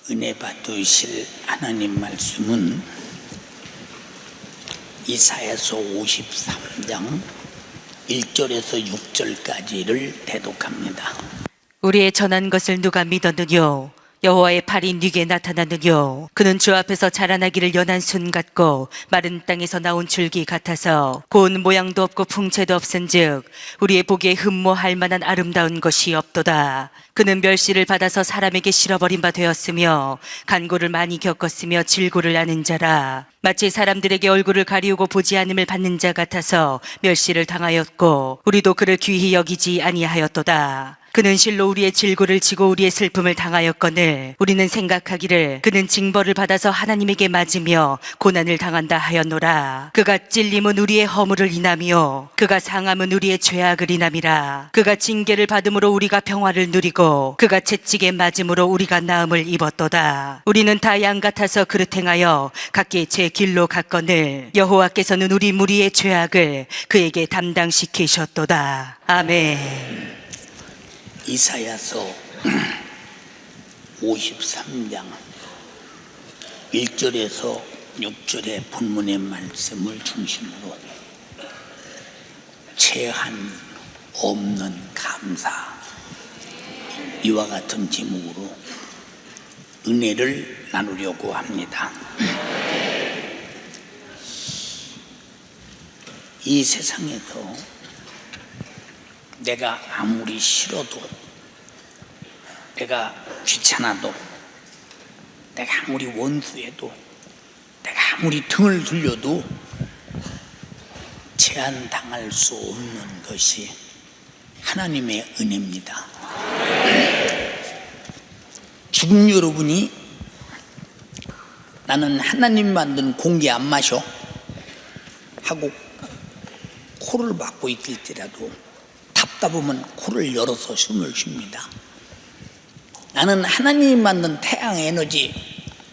은혜 받으실 하나님 말씀은 이사야서 53장 1절에서 6절까지를 대독합니다. 우리의 전한 것을 누가 믿었느뇨? 여호와의 팔이 네게 나타났느뇨? 그는 주 앞에서 자라나기를 연한 순 같고 마른 땅에서 나온 줄기 같아서 고운 모양도 없고 풍채도 없은즉 우리의 보기에 흠모할 만한 아름다운 것이 없도다. 그는 멸시를 받아서 사람에게 실어버린 바 되었으며 간고를 많이 겪었으며 질고를 아는 자라. 마치 사람들에게 얼굴을 가리우고 보지 않음을 받는 자 같아서 멸시를 당하였고 우리도 그를 귀히 여기지 아니하였도다. 그는 실로 우리의 질고를 지고 우리의 슬픔을 당하였거늘 우리는 생각하기를 그는 징벌을 받아서 하나님에게 맞으며 고난을 당한다 하였노라. 그가 찔림은 우리의 허물을 인하며 그가 상함은 우리의 죄악을 인함이라. 그가 징계를 받음으로 우리가 평화를 누리고 그가 채찍에 맞음으로 우리가 나음을 입었도다. 우리는 다 양 같아서 그릇 행하여 각기 제 길로 갔거늘 여호와께서는 우리 무리의 죄악을 그에게 담당시키셨도다. 아멘. 이사야서 53장 1절에서 6절의 본문의 말씀을 중심으로 제한 없는 감사, 이와 같은 제목으로 은혜를 나누려고 합니다. 이 세상에서 내가 아무리 싫어도, 내가 귀찮아도, 내가 아무리 원수해도, 내가 아무리 등을 돌려도 제한당할 수 없는 것이 하나님의 은혜입니다. 죽은 여러분이 나는 하나님 만든 공기 안 마셔 하고 코를 막고 있을지라도 답답하면 코를 열어서 숨을 쉽니다. 나는 하나님이 만든 태양 에너지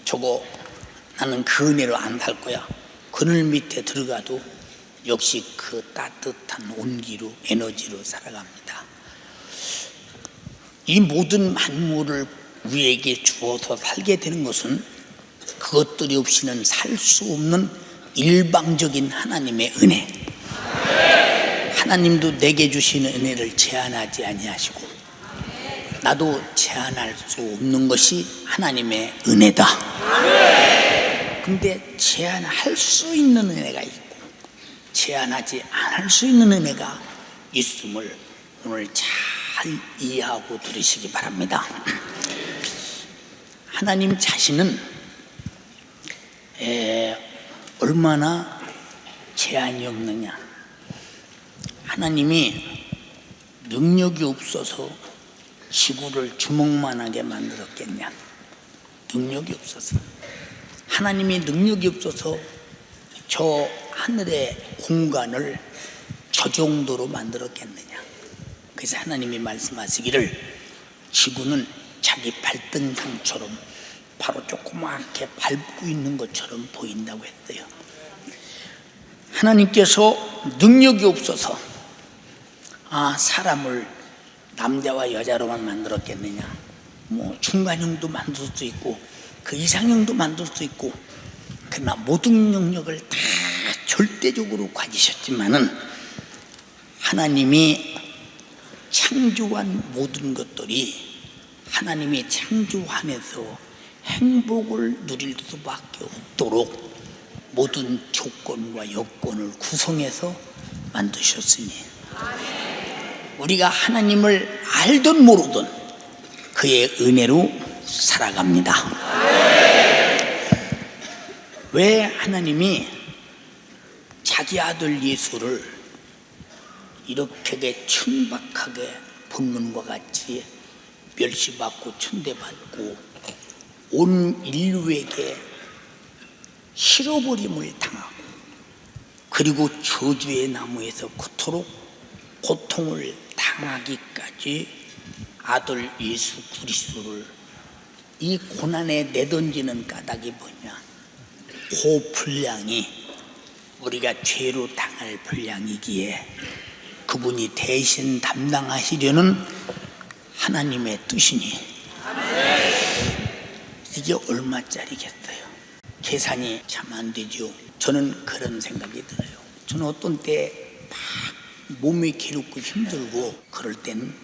저거 나는 그 은혜로 안 살 거야. 그늘 밑에 들어가도 역시 그 따뜻한 온기로 에너지로 살아갑니다. 이 모든 만물을 우리에게 주어서 살게 되는 것은 그것들이 없이는 살 수 없는 일방적인 하나님의 은혜. 하나님도 내게 주시는 은혜를 제한하지 아니하시고 나도 제한할 수 없는 것이 하나님의 은혜다. 근데 제한할 수 있는 은혜가 있고 제한하지 않을 수 있는 은혜가 있음을 오늘 잘 이해하고 들으시기 바랍니다. 하나님 자신은 얼마나 제한이 없느냐. 하나님이 능력이 없어서 지구를 주먹만하게 만들었겠냐? 능력이 없어서. 하나님이 능력이 없어서 저 하늘의 공간을 저 정도로 만들었겠느냐? 그래서 하나님이 말씀하시기를 지구는 자기 발등상처럼 바로 조그맣게 밟고 있는 것처럼 보인다고 했어요. 하나님께서 능력이 없어서 사람을 남자와 여자로만 만들었겠느냐? 뭐 중간형도 만들 수 있고 그 이상형도 만들 수 있고, 그러나 모든 영역을 다 절대적으로 가지셨지만은 하나님이 창조한 모든 것들이 하나님이 창조 안에서 행복을 누릴 수밖에 없도록 모든 조건과 여건을 구성해서 만드셨으니 우리가 하나님을 알든 모르든 그의 은혜로 살아갑니다. 왜 하나님이 자기 아들 예수를 이렇게 천박하게 본문과 같이 멸시받고 천대받고 온 인류에게 실어버림을 당하고 그리고 저주의 나무에서 그토록 고통을 당하기까지 아들 예수 그리스도를 이 고난에 내던지는 까닭이 뭐냐? 그 분량이 우리가 죄로 당할 분량이기에 그분이 대신 담당하시려는 하나님의 뜻이니 이게 얼마짜리겠어요? 계산이 참 안 되죠. 저는 그런 생각이 들어요. 저는 어떤 때 막 몸이 괴롭고 힘들고 그럴 때는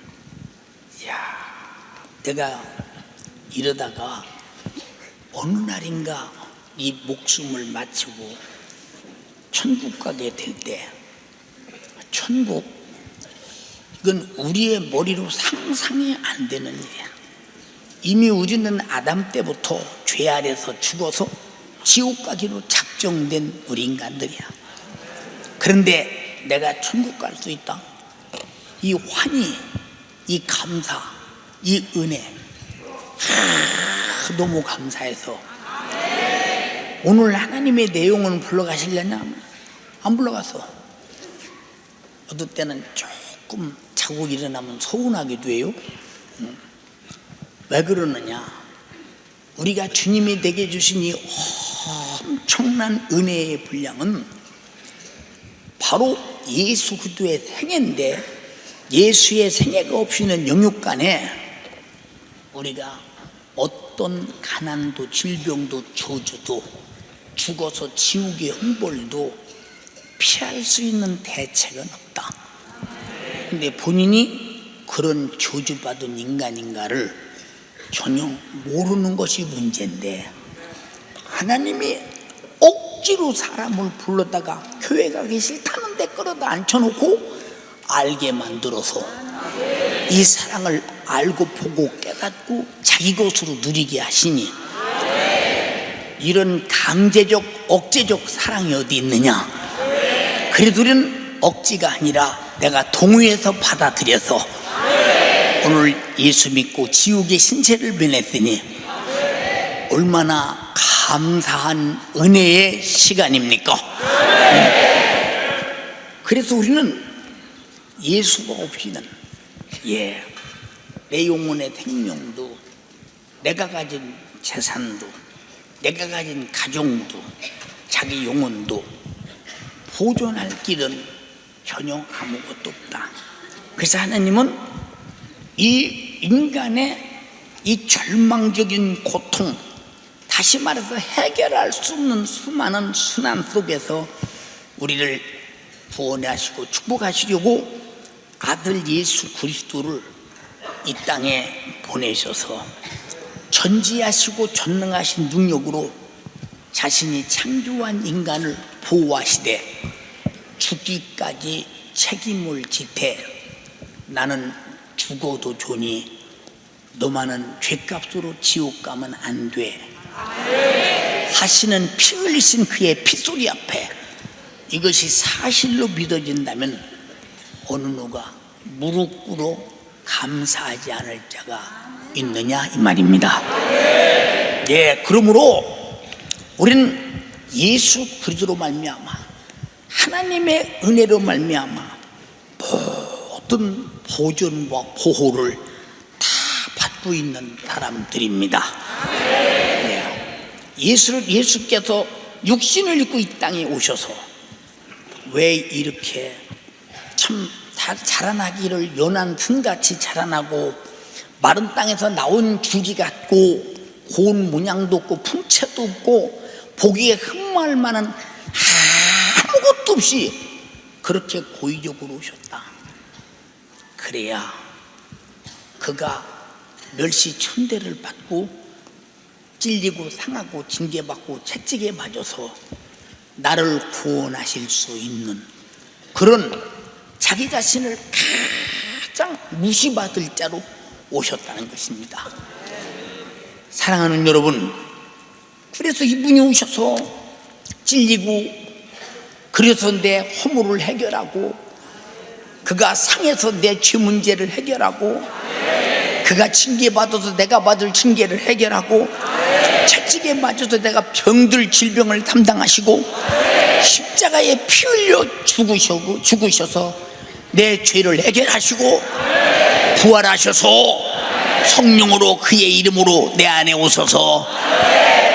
내가 이러다가 어느 날인가 이 목숨을 마치고 천국 가게 될 때, 천국, 이건 우리의 머리로 상상이 안 되는 일이야. 이미 우리는 아담 때부터 죄 아래서 죽어서 지옥 가기로 작정된 우리 인간들이야. 그런데 내가 천국 갈 수 있다. 이 환희, 이 감사, 이 은혜, 너무 감사해서 오늘 하나님의 내용은 불러가시려냐? 안 불러갔어. 어떨 때는 조금 자고 일어나면 서운하기도 해요. 왜 그러느냐? 우리가 주님이 내게 주신 이 엄청난 은혜의 분량은 바로 예수 그리스도의 생애인데, 예수의 생애가 없이는 영육간에 우리가 어떤 가난도 질병도 저주도 죽어서 지옥의 형벌도 피할 수 있는 대책은 없다. 근데 본인이 그런 저주받은 인간인가를 전혀 모르는 것이 문제인데, 하나님이 억지로 사람을 불렀다가 교회 가기 싫다는데 끌어다 앉혀놓고 알게 만들어서 이 사랑을 알고 보고 깨닫고 자기 것으로 누리게 하시니, 이런 강제적 억제적 사랑이 어디 있느냐? 그래도 우리는 억지가 아니라 내가 동의해서 받아들여서 오늘 예수 믿고 지옥의 신세를 면했으니 얼마나 감사한 은혜의 시간입니까? 그래서 우리는 예수가 없이는 내 영혼의 생명도, 내가 가진 재산도, 내가 가진 가정도, 자기 영혼도 보존할 길은 전혀 아무것도 없다. 그래서 하나님은 이 인간의 이 절망적인 고통, 다시 말해서 해결할 수 없는 수많은 순환 속에서 우리를 구원하시고 축복하시려고 아들 예수 그리스도를 이 땅에 보내셔서 전지하시고 전능하신 능력으로 자신이 창조한 인간을 보호하시되 죽기까지 책임을 지되 나는 죽어도 좋으니 너만은 죄값으로 지옥 가면 안 돼 하시는 피 흘리신 그의 핏소리 앞에 이것이 사실로 믿어진다면 어느 누가 무릎 꿇어 감사하지 않을 자가 있느냐 이 말입니다. 그러므로 우리는 예수 그리스도로 말미암아 하나님의 은혜로 말미암아 모든 보존과 보호를 다 받고 있는 사람들입니다. 예수께서 육신을 입고 이 땅에 오셔서 왜 이렇게 참 자라나기를 연한 틈같이 자라나고 마른 땅에서 나온 줄기 같고 고운 모양도 없고 풍채도 없고 보기에 흠모할 만한 아무것도 없이 그렇게 고의적으로 오셨다. 그래야 그가 멸시천대를 받고 찔리고 상하고 징계받고 채찍에 맞아서 나를 구원하실 수 있는 그런 자기 자신을 가장 무시받을 자로 오셨다는 것입니다. 사랑하는 여러분, 그래서 이분이 오셔서 찔리고 그래서 내 허물을 해결하고 그가 상해서 내 죄 문제를 해결하고 그가 징계받아서 내가 받을 징계를 해결하고 채찍에 맞아서 내가 병들 질병을 담당하시고 십자가에 피 흘려 죽으셔서 내 죄를 해결하시고 부활하셔서 성령으로 그의 이름으로 내 안에 오셔서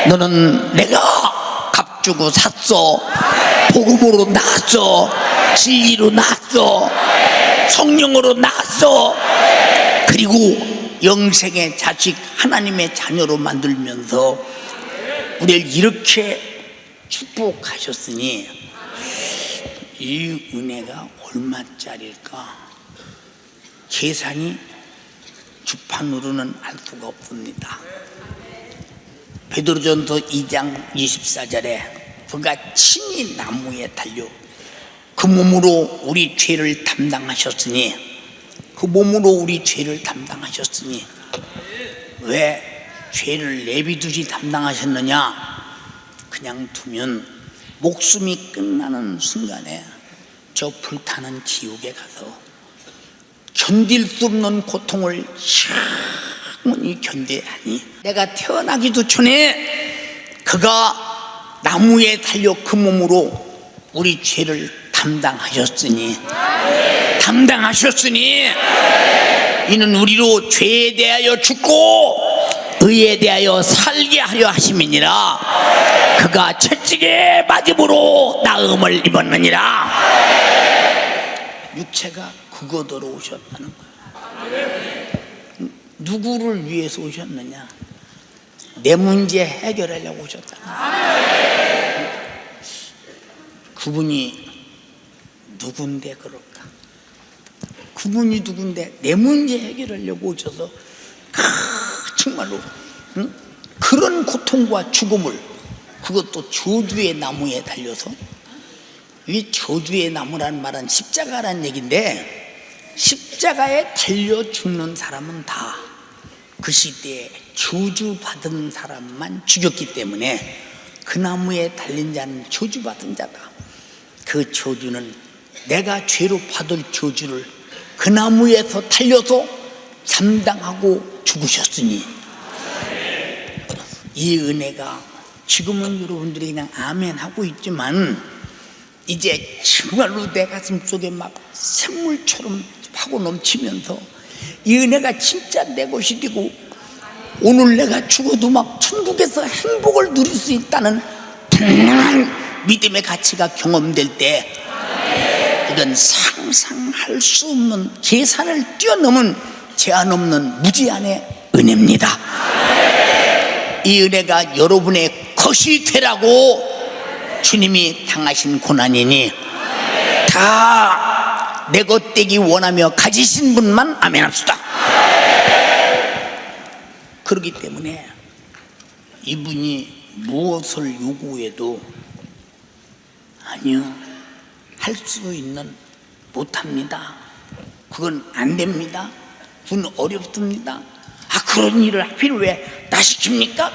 너는 내가 값주고 샀어, 복음으로 낳았어, 진리로 낳았어, 성령으로 낳았어, 그리고 영생의 자식 하나님의 자녀로 만들면서 우리를 이렇게 축복하셨으니 이 은혜가 얼마짜리일까? 계산이 주판으로는 알 수가 없습니다. 베드로전서 2장 24절에 그가 친히 나무에 달려 그 몸으로 우리 죄를 담당하셨으니 왜 죄를 내비두지 담당하셨느냐? 그냥 두면 목숨이 끝나는 순간에 저 불타는 지옥에 가서 견딜 수 없는 고통을 영원히 견뎌야 하니 내가 태어나기도 전에 그가 나무에 달려 그 몸으로 우리 죄를 담당하셨으니 이는 우리로 죄에 대하여 죽고 의에 대하여 살게 하려 하심이니라. 그가 채찍에 맞음으로 나음을 입었느니라. 육체가 그거더러 오셨다는 거예요. 누구를 위해서 오셨느냐? 내 문제 해결하려고 오셨다는 거예요. 그분이 누군데 그럴까? 그분이 누군데 내 문제 해결하려고 오셔서 정말로 그런 고통과 죽음을, 그것도 저주의 나무에 달려서, 이 저주의 나무란 말은 십자가란 얘기인데, 십자가에 달려 죽는 사람은 다 그 시대에 저주받은 사람만 죽였기 때문에 그 나무에 달린 자는 저주받은 자다. 그 저주는 내가 죄로 받을 저주를 그 나무에서 달려서 감당하고 죽으셨으니, 이 은혜가 지금은 여러분들이 그냥 아멘 하고 있지만 이제 정말로 내 가슴 속에 막 샘물처럼 파고 넘치면서 이 은혜가 진짜 내 것이 되고, 오늘 내가 죽어도 막 천국에서 행복을 누릴 수 있다는 분명한 믿음의 가치가 경험될 때, 이건 상상할 수 없는, 계산을 뛰어넘은 제한 없는 무제한의 은혜입니다. 이 은혜가 여러분의 것이 되라고 주님이 당하신 고난이니 다 내 것 되기 원하며 가지신 분만 아멘 합시다. 그렇기 때문에 이분이 무엇을 요구해도 아니요, 할 수 있는, 못합니다, 그건 안 됩니다, 그건 어렵습니다, 그런 일을 하필 왜 나 시킵니까?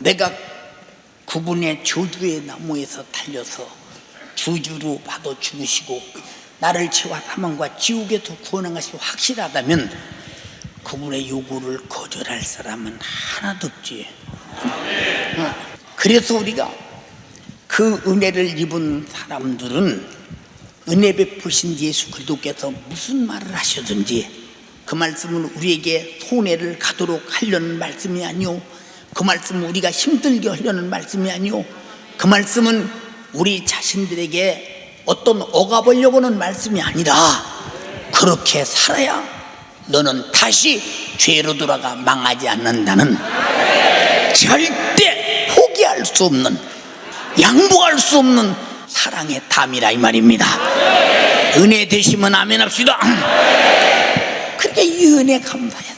내가 그분의 저주의 나무에서 달려서 저주로 받아 죽으시고 나를 죄와 사망과 지옥에서 구원한 것이 확실하다면 그분의 요구를 거절할 사람은 하나도 없지. 그래서 우리가 그 은혜를 입은 사람들은 은혜 베푸신 예수 그리스도께서 무슨 말을 하셨든지 그 말씀은 우리에게 손해를 가도록 하려는 말씀이 아니오, 그 말씀은 우리가 힘들게 하려는 말씀이 아니오, 그 말씀은 우리 자신들에게 어떤 억압하려고 하는 말씀이 아니라, 그렇게 살아야 너는 다시 죄로 돌아가 망하지 않는다는, 절대 포기할 수 없는, 양보할 수 없는 사랑의 담이라 이 말입니다. 은혜 되시면 아멘 합시다. 그러니까 이 은혜 감사해서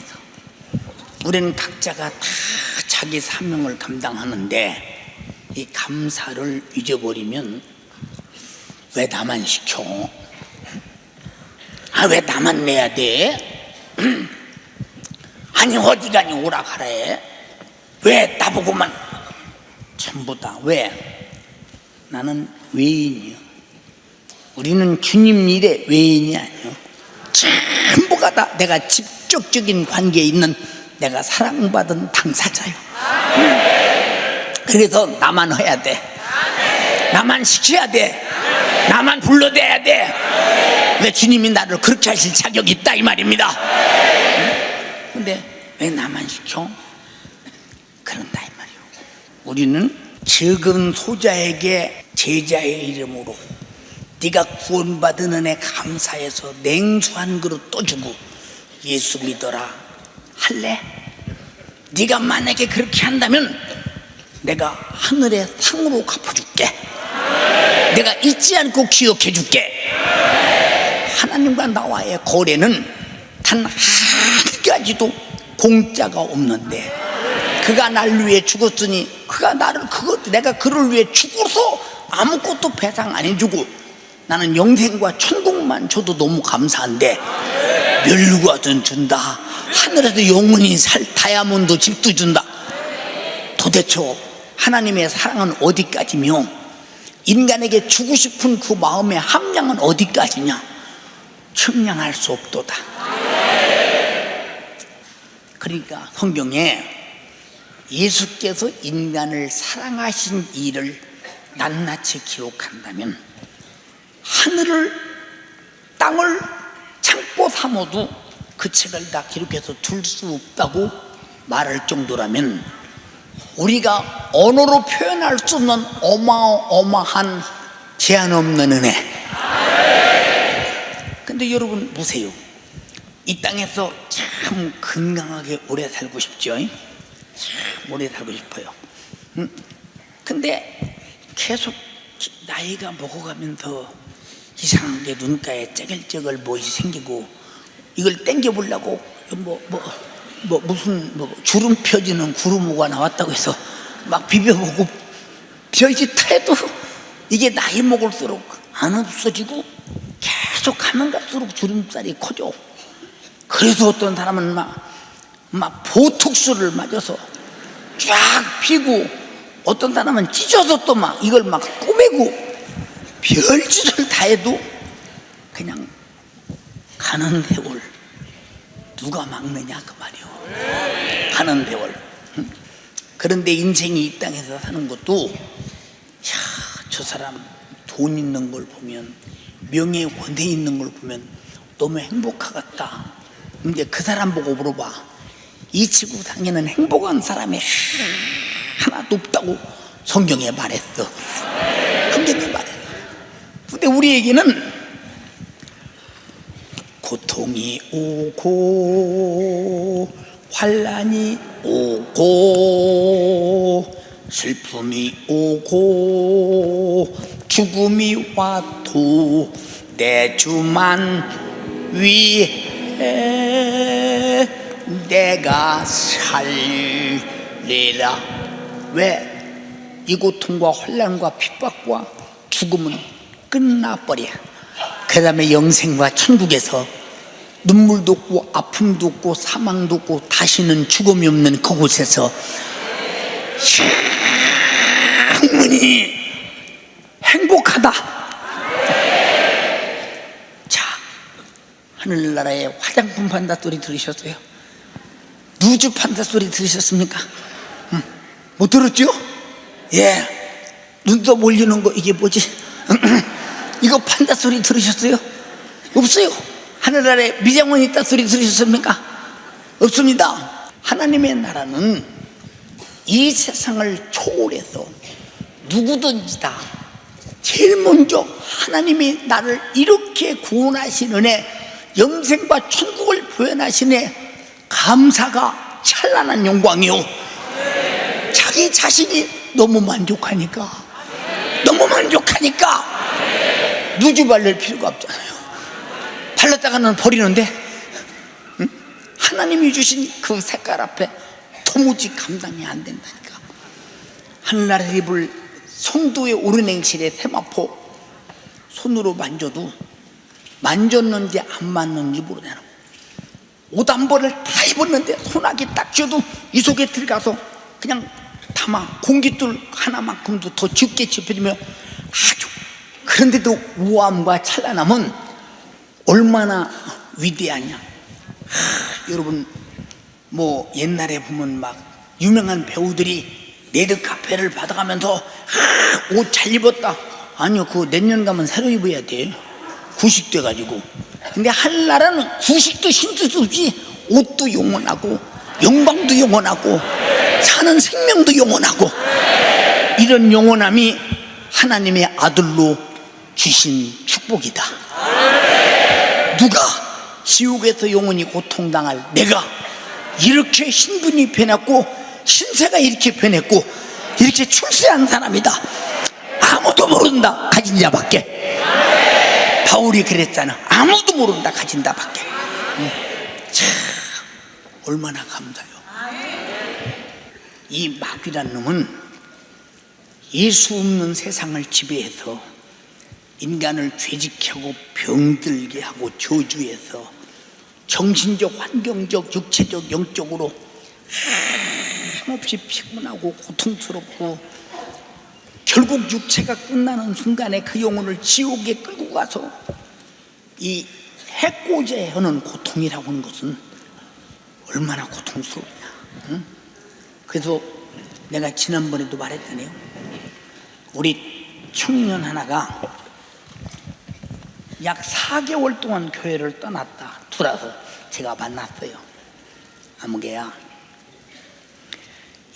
우리는 각자가 다 자기 사명을 감당하는데, 이 감사를 잊어버리면 왜 나만 시켜? 왜 나만 내야 돼? 아니 어디가니 오락하래? 왜 나보고만? 전부 다 왜? 나는 외인이요. 우리는 주님 일의 외인이 아니요, 전부가 다 내가 직접적인 관계에 있는, 내가 사랑받은 당사자요. 그래서 나만 해야 돼, 나만 시켜야 돼, 나만 불러대야 돼. 왜 주님이 나를 그렇게 하실 자격이 있다 이 말입니다. 근데 왜 나만 시켜? 그런다 이 말이요. 우리는 적은 소자에게 제자의 이름으로 네가 구원받은 은혜 감사해서 냉수 한 그릇 떠주고 예수 믿어라, 할래? 네가 만약에 그렇게 한다면 내가 하늘의 상으로 갚아줄게. 내가 잊지 않고 기억해 줄게. 하나님과 나와의 거래는 단 한 가지도 공짜가 없는데, 그가 날 위해 죽었으니 내가 그를 위해 죽어서 아무것도 배상 안 해주고 나는 영생과 천국만 줘도 너무 감사한데, 멸류관도 준다, 하늘에서 영원히 살 다이아몬드 집도 준다. 도대체 하나님의 사랑은 어디까지며 인간에게 주고 싶은 그 마음의 함량은 어디까지냐? 측량할 수 없도다. 그러니까 성경에 예수께서 인간을 사랑하신 일을 낱낱이 기록한다면 하늘을 땅을 창고 삼아도 그 책을 다 기록해서 둘 수 없다고 말할 정도라면 우리가 언어로 표현할 수 없는 어마어마한 제한 없는 은혜. 근데 여러분 보세요. 이 땅에서 참 건강하게 오래 살고 싶죠? 참 오래 살고 싶어요. 근데 계속 나이가 먹어가면서 이상하게 눈가에 째글째글 뭐이 생기고, 이걸 땡겨보려고 무슨 주름 펴지는 구루무가 나왔다고 해서 막 비벼보고 벼지 태도 이게 나이 먹을수록 안 없어지고 계속 가면 갈수록 주름살이 커져. 그래서 어떤 사람은 막 보톡스를 맞아서 쫙 피고, 어떤 사람은 찢어서 또 막 이걸 막 꼬매고 별짓을 다 해도 그냥 가는 세월 누가 막느냐 그 말이요. 가는 세월. 그런데 인생이 이 땅에서 사는 것도, 저 사람 돈 있는 걸 보면, 명예 권세 있는 걸 보면 너무 행복하겠다. 근데 그 사람 보고 물어봐. 이 지구상에는 행복한 사람이 하나도 없다고 성경에 말했어. 성경에 말했어. 근데 우리에게는 고통이 오고 환난이 오고 슬픔이 오고 죽음이 와도 내 주만 위해 내가 살리라. 왜? 이 고통과 환난과 핍박과 죽음은 끝나버려. 그 다음에 영생과 천국에서 눈물도 없고 아픔도 없고 사망도 없고 다시는 죽음이 없는 그곳에서 충분히 행복하다. 자, 하늘나라의 화장품 판다 소리 들으셨어요? 누주 판다 소리 들으셨습니까? 못 들었죠? 예, 눈썹 올리는 거 이게 뭐지? 이거 판다 소리 들으셨어요? 없어요. 하늘나라에 미장원 있다 소리 들으셨습니까? 없습니다. 하나님의 나라는 이 세상을 초월해서 누구든지 다 제일 먼저 하나님이 나를 이렇게 구원하신 은혜, 영생과 천국을 표현하신 은혜, 감사가 찬란한 영광이요. 자기 자신이 너무 만족하니까 누주 바를 필요가 없잖아요. 발랐다가는 버리는데, 응? 하나님이 주신 그 색깔 앞에 도무지 감당이 안 된다니까. 하늘나라에 입을 성도의 오른행실의 세마포 손으로 만져도 만졌는지 안 맞는지 모르잖아. 옷 한 벌을 다 입었는데 소나기 딱 쥐어도 이 속에 들어가서 그냥 담아 공깃돌 하나만큼도 더 짙게 짚어주며 아주, 그런데도 우아함과 찬란함은 얼마나 위대하냐. 여러분 뭐 옛날에 보면 막 유명한 배우들이 레드카펫을 받아가면서 옷 잘 입었다. 아니요, 그거 내년 가면 새로 입어야 돼. 구식 돼가지고. 근데 하늘나라는 구식도 힘들 수 없이 옷도 영원하고 영광도 영원하고 사는 생명도 영원하고, 이런 영원함이 하나님의 아들로 주신 축복이다. 누가 지옥에서 영원히 고통당할 내가 이렇게 신분이 변했고 신세가 이렇게 변했고 이렇게 출세한 사람이다. 아무도 모른다. 가진 자밖에. 바울이 그랬잖아. 아무도 모른다. 가진 자밖에. 참 얼마나 감사해요. 이 마귀란 놈은 예수 없는 세상을 지배해서 인간을 죄짓게 하고 병들게 하고 저주해서 정신적, 환경적, 육체적, 영적으로 한없이 피곤하고 고통스럽고 결국 육체가 끝나는 순간에 그 영혼을 지옥에 끌고 가서 이 해코제 하는 고통이라고 하는 것은 얼마나 고통스럽냐. 응? 그래서 내가 지난번에도 말했잖아요. 우리 청년 하나가 약 4개월 동안 교회를 떠났다. 둘아서 제가 만났어요. 아무개야,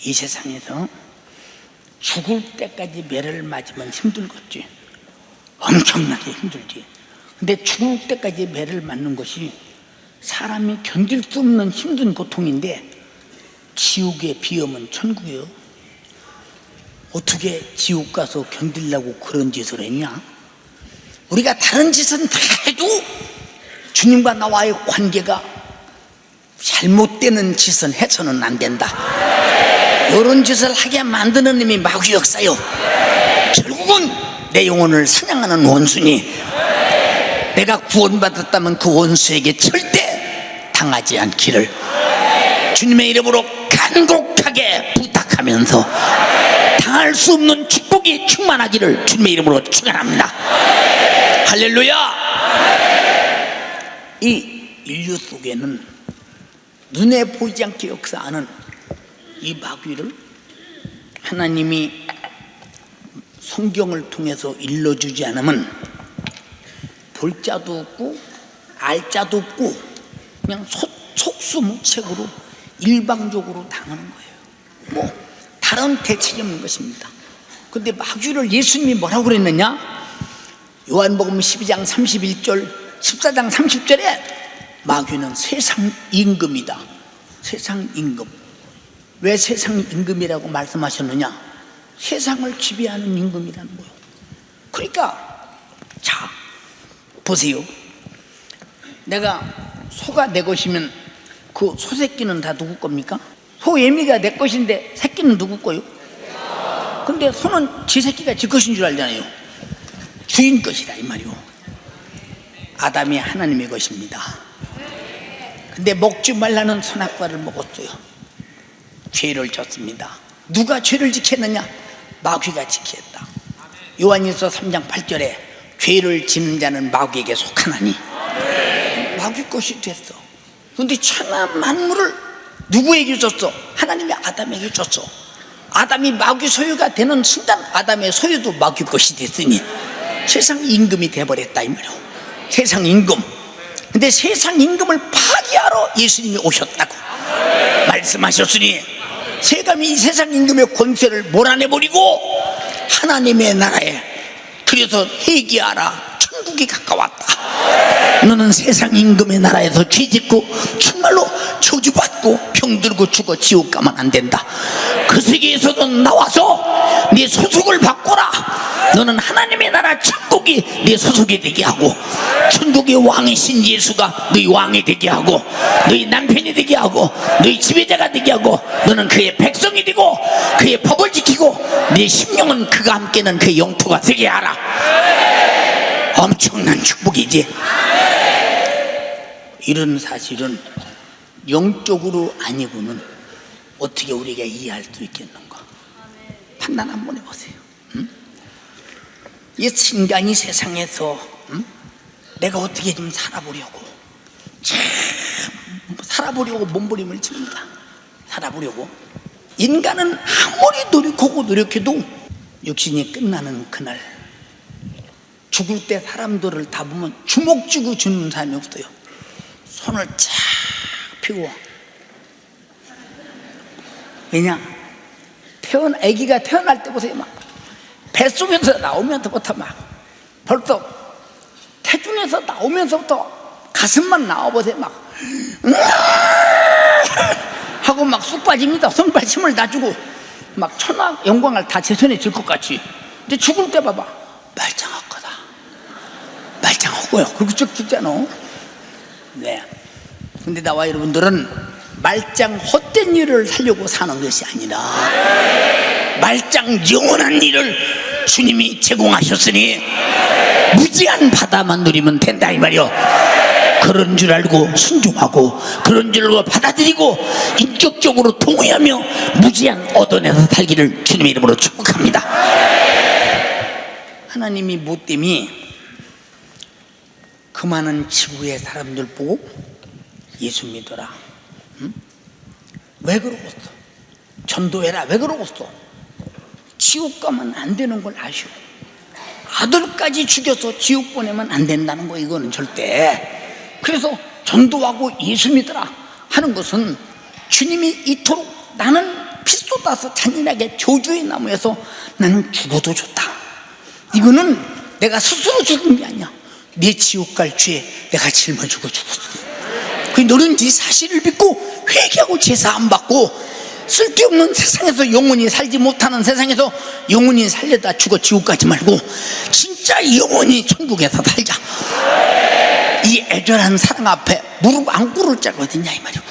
이 세상에서 죽을 때까지 매를 맞으면 힘들겠지. 엄청나게 힘들지. 근데 죽을 때까지 매를 맞는 것이 사람이 견딜 수 없는 힘든 고통인데 지옥의 비염은 천국이요. 어떻게 지옥 가서 견디려고 그런 짓을 했냐? 우리가 다른 짓은 다 해도 주님과 나와의 관계가 잘못되는 짓은 해서는 안 된다. 이런 짓을 하게 만드는 놈이 마귀 역사요. 결국은 내 영혼을 사냥하는 원수니 내가 구원받았다면 그 원수에게 절대 당하지 않기를 주님의 이름으로 간곡하게 부탁하면서 당할 수 없는 축복이 충만하기를 주님의 이름으로 축원합니다. 할렐루야. 이 인류 속에는 눈에 보이지 않게 역사하는 이 마귀를 하나님이 성경을 통해서 일러주지 않으면 볼 자도 없고 알 자도 없고 그냥 속수무책으로 일방적으로 당하는 거예요. 뭐 다른 대책이 없는 것입니다. 그런데 마귀를 예수님이 뭐라고 그랬느냐? 요한복음 12장 31절 14장 30절에 마귀는 세상 임금이다. 세상 임금. 왜 세상 임금이라고 말씀하셨느냐? 세상을 지배하는 임금이라는 거예요. 그러니까 자 보세요. 내가 소가 내 것이면 그 소새끼는 다 누구 겁니까? 소애미가 내 것인데 새끼는 누구 거요? 근데 소는 지 새끼가 지 것인 줄 알잖아요. 주인 것이다 이 말이요. 아담이 하나님의 것입니다. 근데 먹지 말라는 선악과를 먹었어요. 죄를 졌습니다. 누가 죄를 지켰느냐? 마귀가 지켰다. 요한일서 3장 8절에 죄를 짓는 자는 마귀에게 속하나니 마귀 것이 됐어. 그런데 천하 만물을 누구에게 줬어? 하나님이 아담에게 줬어. 아담이 마귀 소유가 되는 순간 아담의 소유도 마귀 것이 됐으니 세상 임금이 돼버렸다 이 말이야. 세상 임금. 근데 세상 임금을 파괴하러 예수님이 오셨다고 말씀하셨으니 세감이 이 세상 임금의 권세를 몰아내버리고 하나님의 나라에 그래서 회개하라. 천국이 가까웠다. 너는 세상 임금의 나라에서 죄짓고 정말로 저주받고 병들고 죽어 지옥 가면 안 된다. 그 세계에서도 나와서 네 소속을 바꿔라. 너는 하나님의 나라 천국이 네 소속이 되게 하고 천국의 왕이신 예수가 너희 왕이 되게 하고 너희 남편이 되게 하고 너희 지배자가 되게 하고 너는 그의 백성이 되고 그의 법을 지키고 네 심령은 그가 함께는 그의 영토가 되게 하라. 엄청난 축복이지. 이런 사실은 영적으로 아니고는 어떻게 우리가 이해할 수 있겠는가? 판단 한번 해보세요. 응? 이 인간이 세상에서 내가 어떻게 좀 살아보려고 참 살아보려고 몸부림을 칩니다. 살아보려고 인간은 아무리 노력하고 노력해도 육신이 끝나는 그날 죽을 때 사람들을 다 보면 주먹 쥐고 주는 사람이 없어요. 손을 쫙 펴고. 왜냐? 아기가 태어날 때 보세요. 막 뱃속에서 나오면서부터 막 벌써 태중에서 나오면서부터 가슴만 나와보세요. 막 하고 막 쑥 빠집니다. 손발심을 놔주고 막 천하 영광을 다 제 손에 질 것 같이. 근데 죽을 때 봐봐, 말짱할 거다. 말짱하고요. 그리고 쭉 죽잖아. 네. 근데 나와 여러분들은 말짱 헛된 일을 살려고 사는 것이 아니라 말짱 영원한 일을 주님이 제공하셨으니 무지한 바다만 누리면 된다 이 말이요. 그런 줄 알고 순종하고 그런 줄 알고 받아들이고 인격적으로 동의하며 무지한 얻어내서 살기를 주님의 이름으로 축복합니다. 하나님이 뭐 때문에 그 많은 지구의 사람들 보고 예수 믿어라, 응? 왜 그러겠어? 전도해라, 왜 그러겠어? 지옥 가면 안 되는 걸 아시오. 아들까지 죽여서 지옥 보내면 안 된다는 거, 이거는 절대. 그래서 전도하고 예수 믿어라 하는 것은 주님이 이토록 나는 피 쏟아서 잔인하게 저주의 나무에서 나는 죽어도 좋다, 이거는 내가 스스로 죽은 게 아니야. 내 지옥 갈 죄에 내가 짊어지고 죽었어. 그 너는 네 사실을 믿고 회개하고 제사 안 받고 쓸데없는 세상에서 영원히 살지 못하는 세상에서 영원히 살려다 죽어 지옥 가지 말고 진짜 영원히 천국에서 살자. 이 애절한 사랑 앞에 무릎 안 꿇을 자가 어딨냐 이 말이야.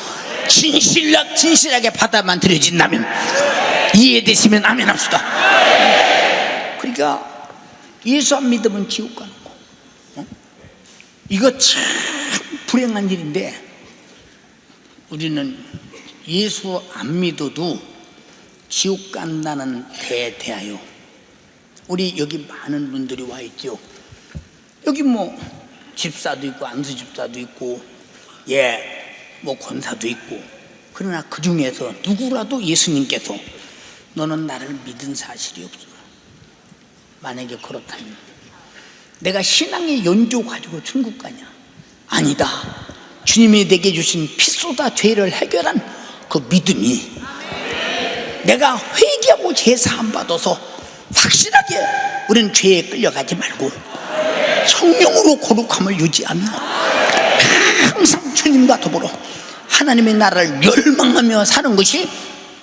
진실하게 받아만 들여진다면 이해되시면 아멘 합시다. 그러니까 예수 안 믿으면 지옥 가는 거, 어? 이거 참 불행한 일인데 우리는 예수 안 믿어도 지옥 간다는 데에 대하여 우리 여기 많은 분들이 와 있죠. 여기 뭐 집사도 있고 안수 집사도 있고 뭐 권사도 있고. 그러나 그 중에서 누구라도 예수님께서 너는 나를 믿은 사실이 없어. 만약에 그렇다면 내가 신앙의 연조 가지고 천국 가냐? 아니다. 주님이 내게 주신 피쏟아 죄를 해결한 그 믿음이 내가 회개하고 제사 안 받아서 확실하게 우리는 죄에 끌려가지 말고 성령으로 거룩함을 유지하며 항상 주님과 더불어 하나님의 나라를 열망하며 사는 것이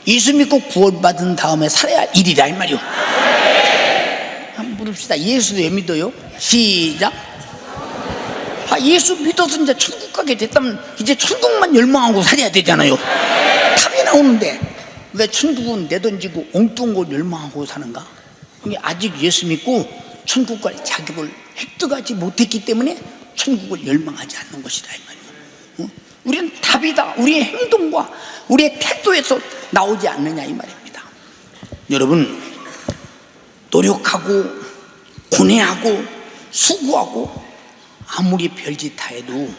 예수 믿고 구원받은 다음에 살아야 할 일이다 이 말이요. 한번 물읍시다. 예수 왜 믿어요? 시작. 예수 믿어서 이제 천국 가게 됐다면 이제 천국만 열망하고 살아야 되잖아요. 답이 나오는데 왜 천국은 내던지고 엉뚱한 걸 열망하고 사는가? 아직 예수 믿고 천국 갈 자격을 획득하지 못했기 때문에 천국을 열망하지 않는 것이다 이 말이에요. 우리는 답이다. 우리의 행동과 우리의 태도에서 나오지 않느냐 이 말입니다. 여러분, 노력하고 고뇌하고 수고하고 아무리 별짓 다 해도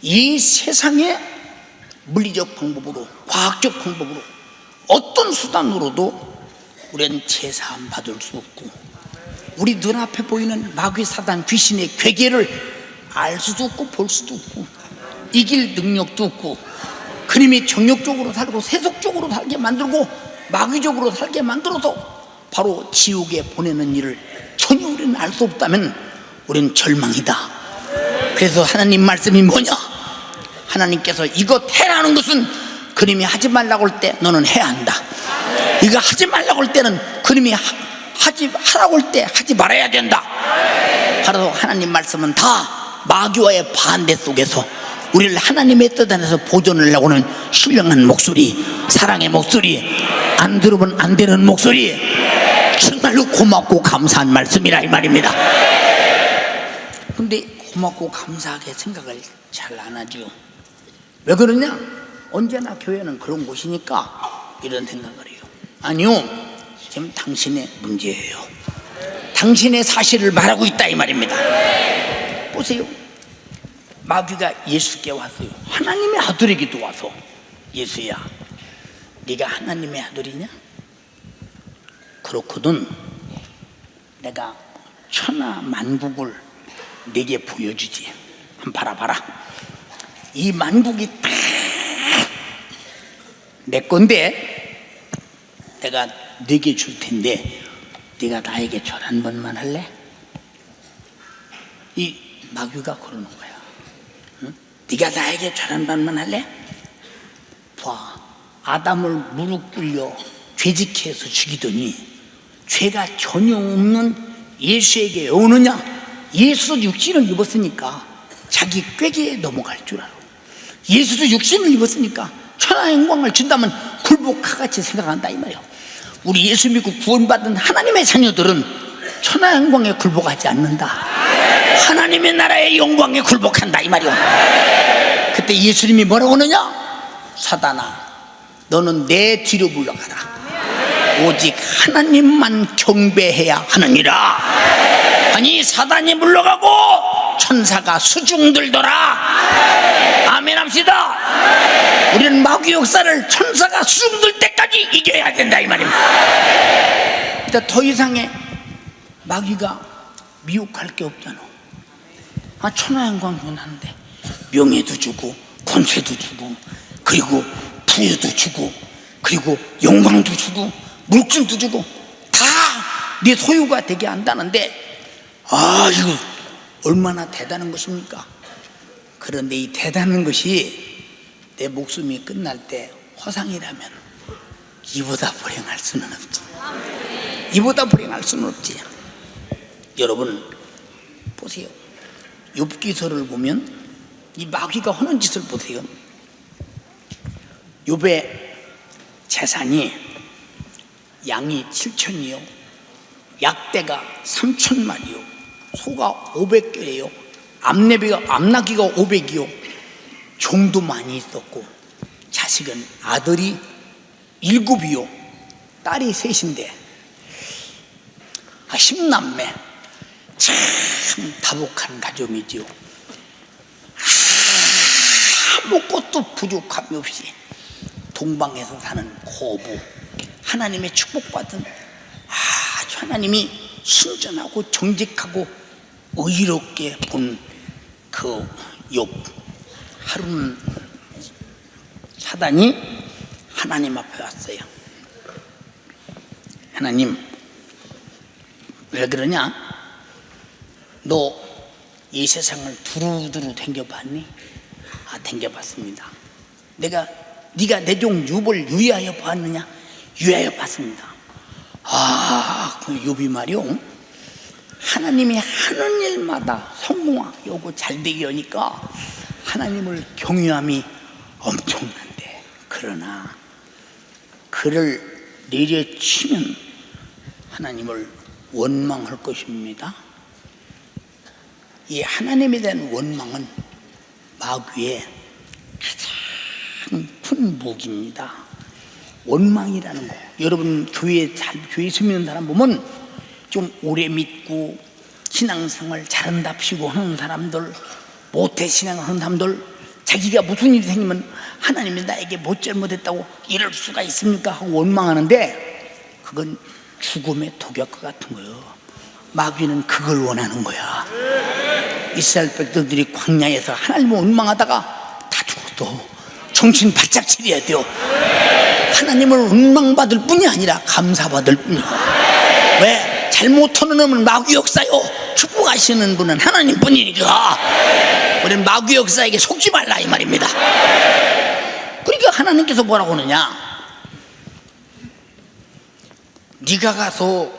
이 세상의 물리적 방법으로 과학적 방법으로 어떤 수단으로도 우리는 제사 안 받을 수 없고 우리 눈앞에 보이는 마귀 사단 귀신의 괴계를 알 수도 없고 볼 수도 없고 이길 능력도 없고 그님이 정욕적으로 살고 세속적으로 살게 만들고 마귀적으로 살게 만들어서 바로 지옥에 보내는 일을 전혀 우리는 알 수 없다면 우리는 절망이다. 그래서 하나님 말씀이 뭐냐? 하나님께서 이것 해라는 것은 그님이 하지 말라고 할 때 너는 해야 한다. 이거 하지 말라고 할 때는 그님이 하라고 할 때 하지 말아야 된다. 바로 하나님 말씀은 다 마귀와의 반대 속에서 우리를 하나님의 뜻 안에서 보존을 하려고 하는 신령한 목소리, 사랑의 목소리, 안 들으면 안 되는 목소리, 정말로 고맙고 감사한 말씀이라 이 말입니다. 근데 고맙고 감사하게 생각을 잘 안 하죠. 왜 그러냐? 언제나 교회는 그런 곳이니까 이런 생각을 해요. 아니요, 지금 당신의 문제예요. 당신의 사실을 말하고 있다 이 말입니다. 보세요. 마귀가 예수께 왔어요. 하나님의 아들에게도 와서 예수야, 네가 하나님의 아들이냐? 그렇거든 내가 천하 만국을 네게 보여주지. 한번 봐라. 이 만국이 다 내 건데 내가 네게 줄 텐데 네가 나에게 절 한 번만 할래? 이 마귀가 그러는 거야. 응? 네가 나에게 절 한 번만 할래? 봐, 아담을 무릎 꿇려 죄짓게 해서 죽이더니 죄가 전혀 없는 예수에게 오느냐? 예수도 육신을 입었으니까 자기 꾀기에 넘어갈 줄 알아. 예수도 육신을 입었으니까 천하의 영광을 준다면 굴복하같이 생각한다 이 말이야. 우리 예수 믿고 구원받은 하나님의 자녀들은 천하의 영광에 굴복하지 않는다. 하나님의 나라의 영광에 굴복한다 이 말이야. 그때 예수님이 뭐라고 하느냐? 사단아, 너는 내 뒤로 물러가라. 오직 하나님만 경배해야 하느니라. 아니, 사단이 물러가고 천사가 수중들더라. 아멘 합시다. 우리는 마귀 역사를 천사가 수중들 때까지 이겨야 된다 이 말입니다. 일단 더 이상의 마귀가 미혹할 게 없잖아. 천하 영광 원하는데 명예도 주고 권세도 주고 그리고 부여도 주고 그리고 영광도 주고 물질도 주고 다 네 소유가 되게 한다는데, 이거 얼마나 대단한 것입니까? 그런데 이 대단한 것이 내 목숨이 끝날 때 허상이라면 이보다 불행할 수는 없지. 이보다 불행할 수는 없지. 여러분 보세요. 욥기서를 보면 이 마귀가 하는 짓을 보세요. 욥의 재산이 양이 7,000이요, 약대가 3,000마리요, 소가 500개예요, 암나귀가 500이요, 종도 많이 있었고 자식은 아들이 7이요, 딸이 3인데 10남매. 참 다복한 가정이지요. 아무것도 부족함이 없이 동방에서 사는 고부, 하나님의 축복받은 아주 하나님이 순전하고 정직하고 의롭게 본 그 욥. 하루는 사단이 하나님 앞에 왔어요. 하나님, 왜 그러냐? 너 이 세상을 두루두루 댕겨봤니? 댕겨봤습니다. 네가 내 종 욥을 유의하여 봤느냐? 유의하여 봤습니다. 그 욥이 말이요, 하나님이 하는 일마다 성공하고 잘되게 하니까 하나님을 경외함이 엄청난데, 그러나 그를 내려치면 하나님을 원망할 것입니다. 이 하나님에 대한 원망은 마귀의 가장 큰 무기입니다. 원망이라는 거. 여러분 교회 있으면 사람 보면 좀 오래 믿고 신앙생활 잘한답시고 하는 사람들, 모태 신앙하는 사람들, 자기가 무슨 일이 생기면 하나님이 나에게 뭐 잘못했다고 이럴 수가 있습니까 하고 원망하는데, 그건 죽음의 독약과 같은 거예요. 마귀는 그걸 원하는 거야. 이스라엘 백성들이 광야에서 하나님을 원망하다가 다 죽어도 정신 바짝 차려야 돼요. 하나님을 원망받을 뿐이 아니라 감사받을 뿐이야. 왜? 잘못하는 놈은 마귀 역사요, 축복하시는 분은 하나님 뿐이니까 우리는 마귀 역사에게 속지 말라 이 말입니다. 그러니까 하나님께서 뭐라고 하느냐? 네가 가서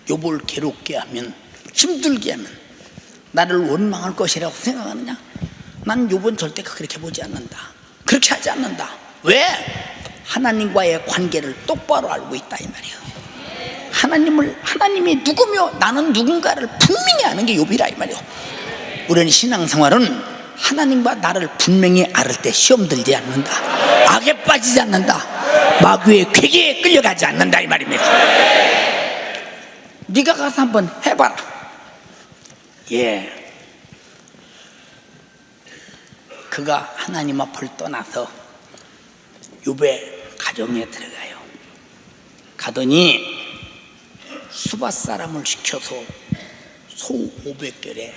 욥을 괴롭게 하면, 힘들게 하면 나를 원망할 것이라고 생각하느냐? 난 욥은 절대 그렇게 보지 않는다. 그렇게 하지 않는다. 왜? 하나님과의 관계를 똑바로 알고 있다 이 말이에요. 하나님이 누구며 나는 누군가를 분명히 아는 게 욥이라 이 말이에요. 우리는 신앙생활은 하나님과 나를 분명히 알을 때 시험 들지 않는다. 악에 빠지지 않는다. 마귀의 괴계에 끌려가지 않는다 이 말입니다. 네가 가서 한번 해봐라. 그가 하나님 앞을 떠나서 욥의 가정에 들어가요. 가더니 수바 사람을 시켜서 소 500결에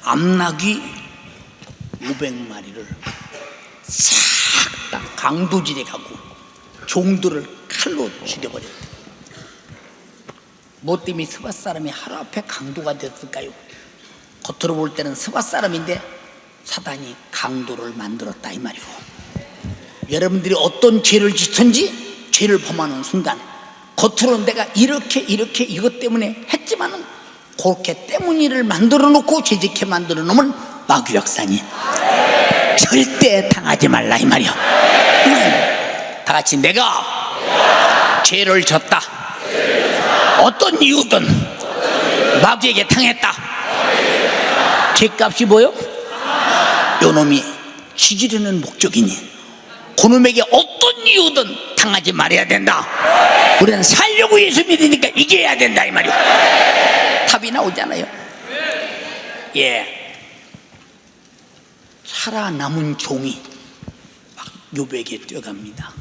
암나귀 500마리를 싹 다 강도질에 가고 종들을 칼로 죽여버렸다. 뭐 때문에 스바 사람이 하루 앞에 강도가 됐을까요? 겉으로 볼 때는 스바 사람인데 사단이 강도를 만들었다 이 말이고, 여러분들이 어떤 죄를 짓든지 죄를 범하는 순간 겉으로 내가 이렇게 이것 때문에 했지만은 그렇게 때문이를 만들어 놓고 죄짓게 만들어 놓으면 마귀 역사니 절대 당하지 말라 이 말이야. 다 같이 내가 죄를 졌다. 어떤 이유든 마귀에게 당했다. 죄값이 뭐요? 요놈이 죽이려는 목적이니 그놈에게 어떤 이유든 당하지 말아야 된다. 우리는 살려고 예수 믿으니까 이겨야 된다 이 말이야. 답이 나오잖아요. 예. 살아남은 종이 막 욥에게 뛰어갑니다.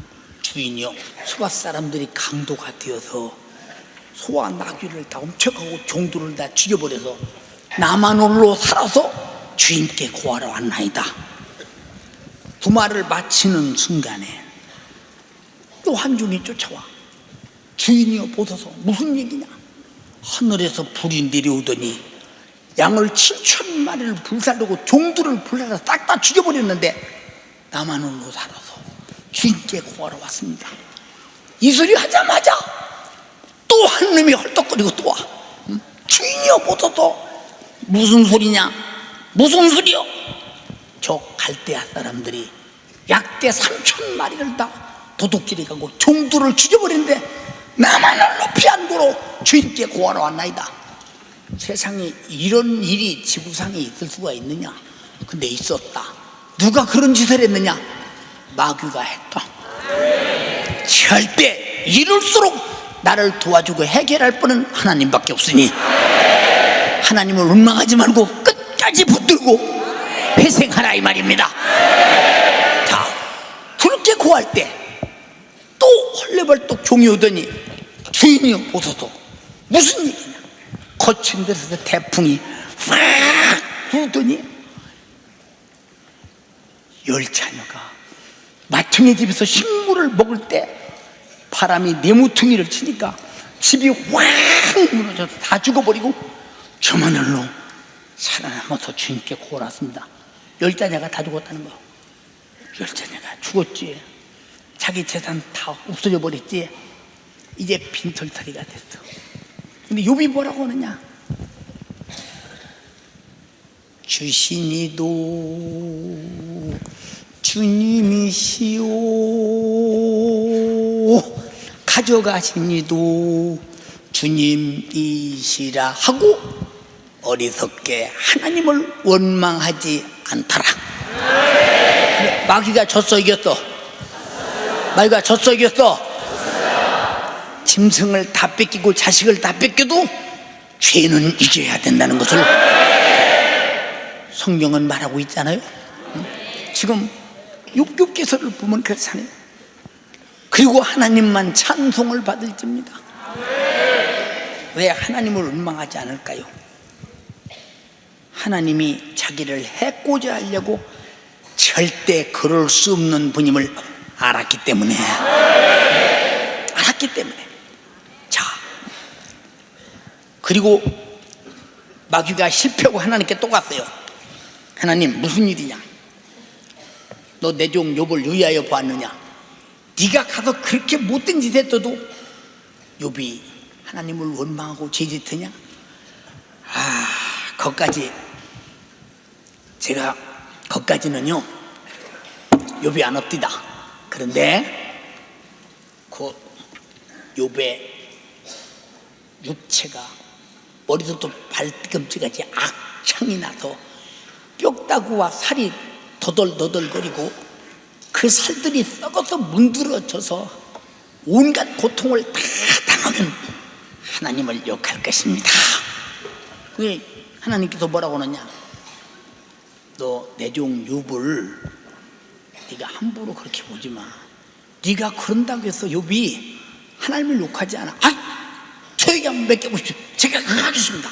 주인이요, 소가 사람들이 강도가 되어서 소와 나귀를 다 훔쳐가고 종들을 다 죽여버려서 나만 홀로 살아서 주인께 구하러 왔나이다. 두 말을 마치는 순간에 또 한 종이 쫓아와. 주인이여 보소서, 무슨 얘기냐? 하늘에서 불이 내려오더니 양을 7,000마리를 불살르고 종들을 불살라 싹 다 죽여버렸는데 나만 홀로 살아서 주인께 구하러 왔습니다. 이 소리 하자마자 또 한 놈이 헐떡거리고 또 와. 주인이여 보소서, 무슨 소리냐? 무슨 소리요? 저 갈대아 사람들이 약대 3,000마리를 다 도둑질해 가고 종들을 죽여버리는데 나만 홀로 피한 도로 주인께 구하러 왔나이다. 세상에 이런 일이 지구상에 있을 수가 있느냐? 근데 있었다. 누가 그런 짓을 했느냐? 마귀가 했다. 절대 이럴수록 나를 도와주고 해결할 분은 하나님밖에 없으니 하나님을 원망하지 말고 끝까지 붙들고 회생하라 이 말입니다. 자, 그렇게 구할 때 또 헐레벌떡 종이 오더니 주인이여 보소서, 무슨 얘기냐? 거친 데서 태풍이 확 불더니 10자녀가 마청의 집에서 식물을 먹을 때 바람이 네모퉁이를 치니까 집이 확 무너져서 다 죽어버리고 저만 홀로 살아남아서 주인께 구하렀습니다. 10자녀가 다 죽었다는 거. 10자녀가 죽었지. 자기 재산 다 없어져 버렸지. 이제 빈털터리가 됐어. 근데 욥이 뭐라고 하느냐? 주시니도 주님이시오, 가져가시니도 주님이시라 하고 어리석게 하나님을 원망하지 않더라. 마귀가 졌어 이겼어? 마귀가 졌어 이겼어? 짐승을 다 뺏기고 자식을 다 뺏겨도 죄는 이겨야 된다는 것을 성경은 말하고 있잖아요. 지금 욥기서를 보면 그렇잖아요. 그리고 하나님만 찬송을 받을지입니다. 왜 하나님을 원망하지 않을까요? 하나님이 자기를 해코자 하려고 절대 그럴 수 없는 분임을 알았기 때문에. 자, 그리고 마귀가 실패하고 하나님께 또 갔어요. 하나님 무슨 일이냐? 너 내 종 욥을 유의하여 보았느냐? 네가 가서 그렇게 못된 짓 했어도 욥이 하나님을 원망하고 죄짓느냐? 거기까지는요 욥이 안 없디다. 그런데 그 욥의 육체가 머리부터 발뒤꿈치까지 악창이 나서 뼈다구와 살이 더덜더덜거리고 그 살들이 썩어서 문드러져서 온갖 고통을 다 당하면 하나님을 욕할 것입니다. 왜 하나님께서 뭐라고 하느냐? 너 내 종 욥을 네가 함부로 그렇게 보지 마. 네가 그런다고 해서 욥이 하나님을 욕하지 않아. 저에게 한번 맡겨보십시오. 제가 하겠습니다.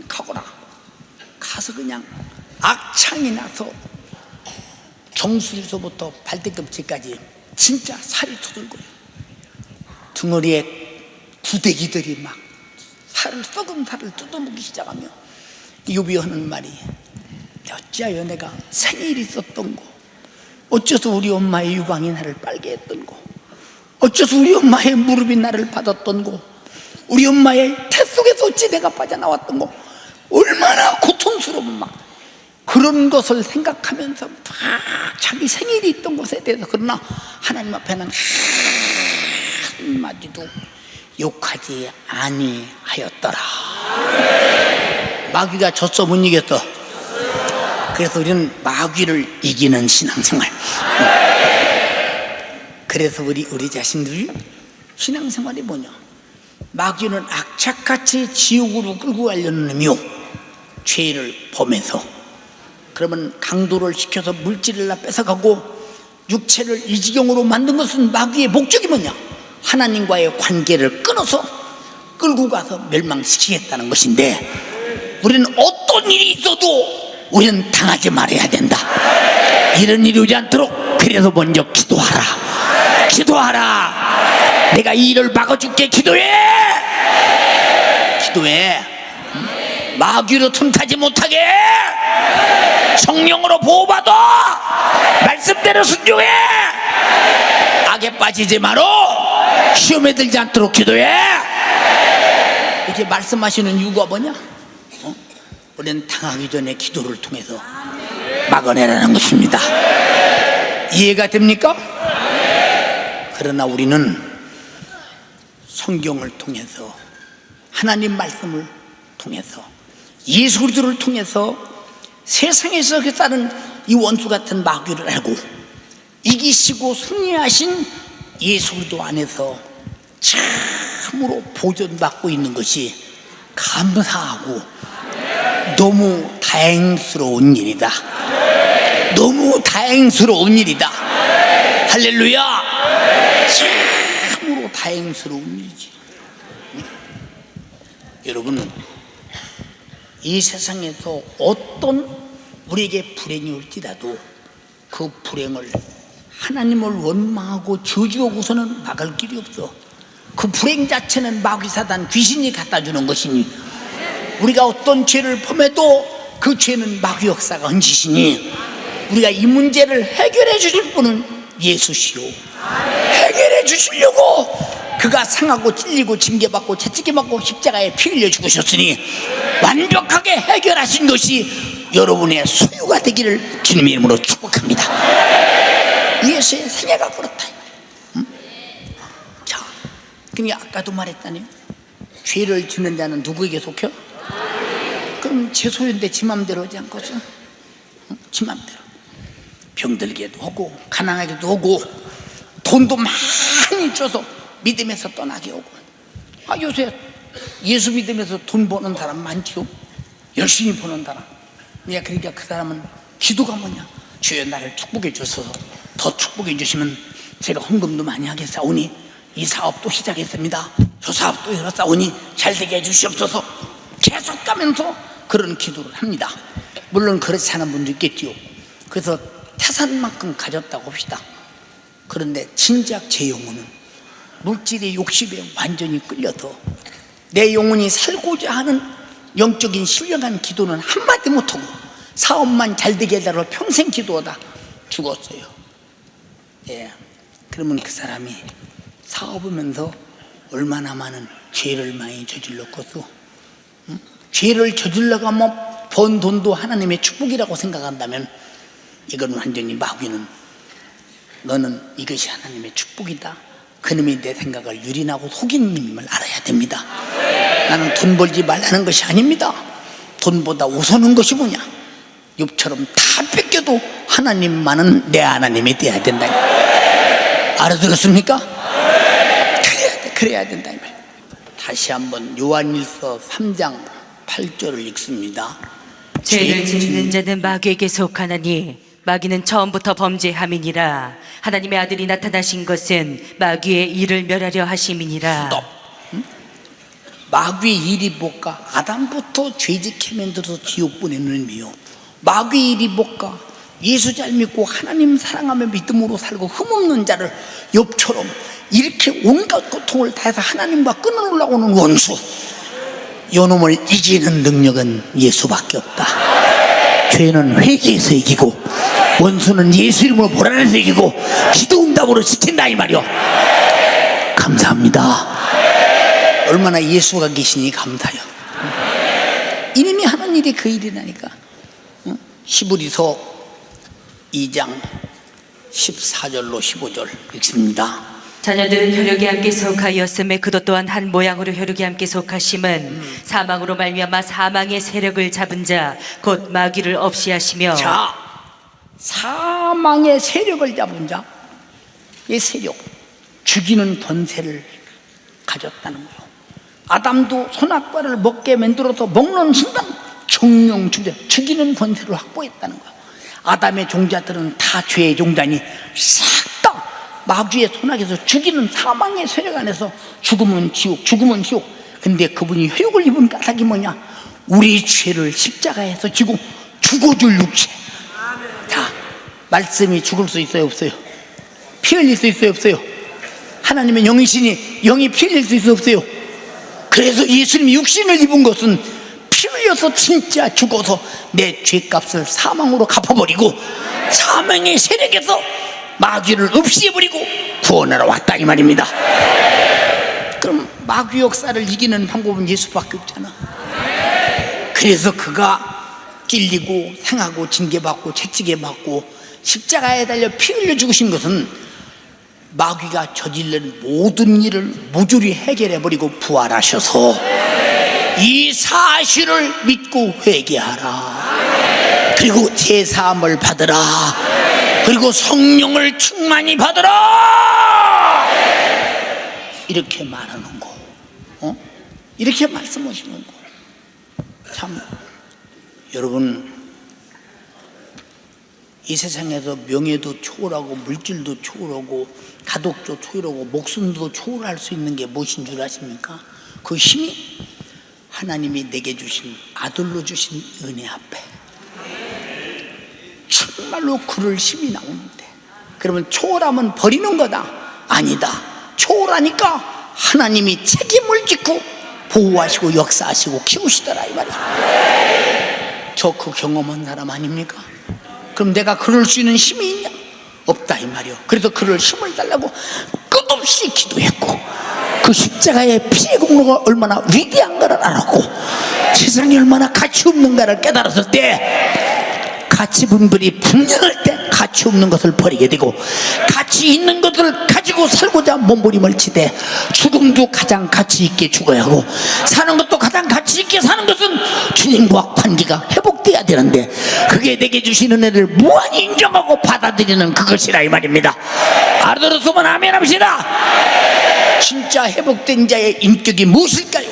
가거라. 가서 그냥 악창이 나서 정수리서부터 발뒤꿈치까지 진짜 살이 터들고요. 등허리에 구데기들이 막 썩은 살을 뜯어먹기 시작하며 욥이 하는 말이 어찌하여 내가 생일이 있었던 거 어째서 우리 엄마의 유방이 나를 빨게 했던 거, 어째서 우리 엄마의 무릎이 나를 받았던 거, 우리 엄마의 태 속에서 어찌 내가 빠져나왔던 거, 얼마나 고통스러운 막 그런 것을 생각하면서 막 자기 생일이 있던 것에 대해서, 그러나 하나님 앞에는 한마디도 욕하지 아니하였더라. 마귀가 졌어, 못 이겼어? 그래서 우리는 마귀를 이기는 신앙생활. 그래서 우리 자신들이 신앙생활이 뭐냐? 마귀는 악착같이 지옥으로 끌고 가려는 의미요, 죄를 범해서, 그러면 강도를 시켜서 물질을 다 뺏어가고 육체를 이 지경으로 만든 것은 마귀의 목적이 뭐냐? 하나님과의 관계를 끊어서 끌고 가서 멸망시키겠다는 것인데, 우리는 어떤 일이 있어도 우리는 당하지 말아야 된다. 이런 일이 오지 않도록 그래서 먼저 기도하라. 기도하라. 내가 이 일을 막아줄게. 기도해. 기도해. 마귀로 틈타지 못하게 성령으로 보호받아 말씀대로 순종해. 악에 빠지지 마라. 시험에 들지 않도록 기도해. 이렇게 말씀하시는 이유가 뭐냐? 우리는 당하기 전에 기도를 통해서 막아내라는 것입니다. 이해가 됩니까? 그러나 우리는 성경을 통해서, 하나님 말씀을 통해서, 예수 그리스도를 통해서 세상에서 다른 이 원수 같은 마귀를 알고 이기시고 승리하신 예수 그리스도 안에서 참으로 보존받고 있는 것이 감사하고 너무 다행스러운 일이다. 너무 다행스러운 일이다. 할렐루야. 참으로 다행스러운 일이지. 여러분, 이 세상에서 어떤 우리에게 불행이 올지라도 그 불행을 하나님을 원망하고 저주하고서는 막을 길이 없어. 그 불행 자체는 마귀 사단 귀신이 갖다 주는 것이니, 우리가 어떤 죄를 범해도 그 죄는 마귀 역사가 얹으시니, 우리가 이 문제를 해결해 주실 분은 예수시오. 해결해 주시려고 그가 상하고 찔리고 징계받고 채찍에받고 십자가에 피 흘려 죽으셨으니 완벽하게 해결하신 것이 여러분의 소유가 되기를 주님의 이름으로 축복합니다. 예수의 생애가 그렇다. 자, 그럼 아까도 말했다니, 죄를 짓는 자는 누구에게 속혀? 그럼 제 소유인데 지 맘대로 하지 않고서 지 맘대로 병들게도 하고 가난하게도 하고 돈도 많이 줘서 믿음에서 떠나게 하고. 요새 예수 믿으면서 돈 버는 사람 많지요. 열심히 버는 사람. 그러니까 그 사람은 기도가 뭐냐? 주여 나를 축복해 주셔서 더 축복해 주시면 제가 헌금도 많이 하겠사오니, 이 사업도 시작했습니다. 저 사업도 열었사오니 잘 되게 해주시옵소서. 계속 가면서 그런 기도를 합니다. 물론 그렇지 않은 분도 있겠지요. 그래서 태산만큼 가졌다고 합시다. 그런데 진작 제 영혼은 물질의 욕심에 완전히 끌려서 내 영혼이 살고자 하는 영적인 신령한 기도는 한마디 못하고 사업만 잘 되게 해달라고 평생 기도하다 죽었어요. 그러면 그 사람이 사업하면서 얼마나 많은 죄를 많이 저질렀겠어. 죄를 저질러가면 번 돈도 하나님의 축복이라고 생각한다면, 이건 완전히 마귀는 너는 이것이 하나님의 축복이다, 그놈이 내 생각을 유린하고 속이는 님을 알아야 됩니다. 나는 돈 벌지 말라는 것이 아닙니다. 돈보다 우선한 것이 뭐냐? 욥처럼 다 뺏겨도 하나님만은 내 하나님이 돼야 된다. 알아들었습니까? 그래야 된다 이 말. 다시 한번 요한일서 3장 8절을 읽습니다. 죄를 짓는 자는 마귀에게 속하나니 마귀는 처음부터 범죄함이니라. 하나님의 아들이 나타나신 것은 마귀의 일을 멸하려 하심이니라. 마귀의 일이 뭘까? 아담부터 죄짓게 지옥 보내는 의미요. 마귀의 일이 뭘까? 예수 잘 믿고 하나님 사랑하며 믿음으로 살고 흠없는 자를 욥처럼 이렇게 온갖 고통을 다해서 하나님과 끊어놓으려고 하는 원수, 요놈을 이기는 능력은 예수밖에 없다. 죄는 회개에서 이기고 원수는 예수 이름으로 보라내서 이기고 기도 응답으로 지킨다 이 말이요. 감사합니다. 얼마나 예수가 계시니 감사해요. 이님이 하는 일이 그 일이라니까. 히브리서 2장 14절로 15절 읽습니다. 자녀들은 혈육이 함께 속하였음에 그도 또한 한 모양으로 혈육이 함께 속하심은 사망으로 말미암아 사망의 세력을 잡은 자 곧 마귀를 없이 하시며. 자, 사망의 세력을 잡은 자, 이 세력, 죽이는 권세를 가졌다는 거예요. 아담도 선악과를 먹게 만들어서 먹는 순간 정령 죽이는 권세를 확보했다는 거예요. 아담의 종자들은 다 죄의 종자니 싹 다 마귀의 손아귀에서 죽이는 사망의 세력 안에서 죽으면 지옥, 죽으면 지옥. 근데 그분이 혈육을 입은 까닭이 뭐냐? 우리 죄를 십자가에서 지고 죽어줄 육체. 자, 말씀이 죽을 수 있어요, 없어요? 피 흘릴 수 있어요, 없어요? 하나님의 영이시니 영이 피 흘릴 수 있어요, 없어요? 그래서 예수님이 육신을 입은 것은 피 흘려서 진짜 죽어서 내 죄값을 사망으로 갚아버리고 사망의 세력에서 마귀를 없애버리고 구원하러 왔다 이 말입니다. 그럼 마귀 역사를 이기는 방법은 예수밖에 없잖아. 그래서 그가 찔리고 상하고 징계받고 채찍에 받고 십자가에 달려 피 흘려 죽으신 것은 마귀가 저지른 모든 일을 무조리 해결해버리고 부활하셔서 이 사실을 믿고 회개하라. 그리고 제사함을 받으라. 그리고 성령을 충만히 받으라. 이렇게 말하는 거, 이렇게 말씀하시는 거. 참 여러분, 이 세상에서 명예도 초월하고 물질도 초월하고 가족도 초월하고 목숨도 초월할 수 있는 게 무엇인 줄 아십니까? 그 힘이 하나님이 내게 주신 아들로 주신 은혜 앞에 정말로 그럴 힘이 나오는데, 그러면 초월하면 버리는 거다? 아니다. 초월하니까 하나님이 책임을 짓고 보호하시고 역사하시고 키우시더라 이 말이야. 저 그 경험한 사람 아닙니까? 그럼 내가 그럴 수 있는 힘이 있냐? 없다 이 말이요. 그래서 그럴 힘을 달라고 끝없이 기도했고, 그 십자가의 피의 공로가 얼마나 위대한 걸 알았고 세상이 얼마나 가치 없는가를 깨달았을 때, 가치 분별이 분명할 때 가치 없는 것을 버리게 되고 가치 있는 것을 가지고 살고자 몸부림을 치되, 죽음도 가장 가치 있게 죽어야 하고 사는 것도 가장 가치 있게 사는 것은 주님과 관계가 회복돼야 되는데, 그게 내게 주신 은혜를 무한히 인정하고 받아들이는 그것이라 이 말입니다. 알아들었으면 아멘 합시다. 진짜 회복된 자의 인격이 무엇일까요?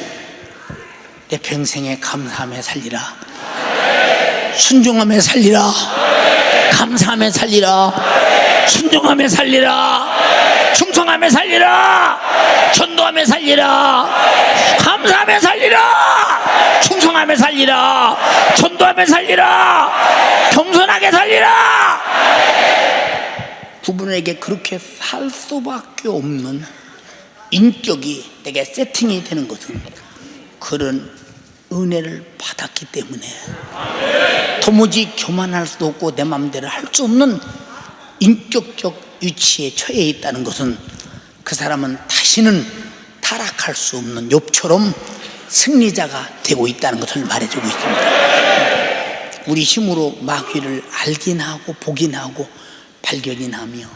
내 평생에 감사하며 살리라, 순종하며 살리라, 감사하며 살리라, 순종하며 살리라, 충성하며 살리라, 전도하며 살리라, 감사하며 살리라, 충성하며 살리라, 전도하며 살리라, 겸손하게 살리라. 그분에게 그렇게 살 수밖에 없는 인격이 내게 세팅이 되는 것은 그런 은혜를 받았기 때문에 도무지 교만할 수도 없고 내 마음대로 할 수 없는 인격적 위치에 처해 있다는 것은 그 사람은 다시는 타락할 수 없는 욥처럼 승리자가 되고 있다는 것을 말해주고 있습니다. 우리 힘으로 마귀를 알긴 하고 보긴 하고 발견이 하며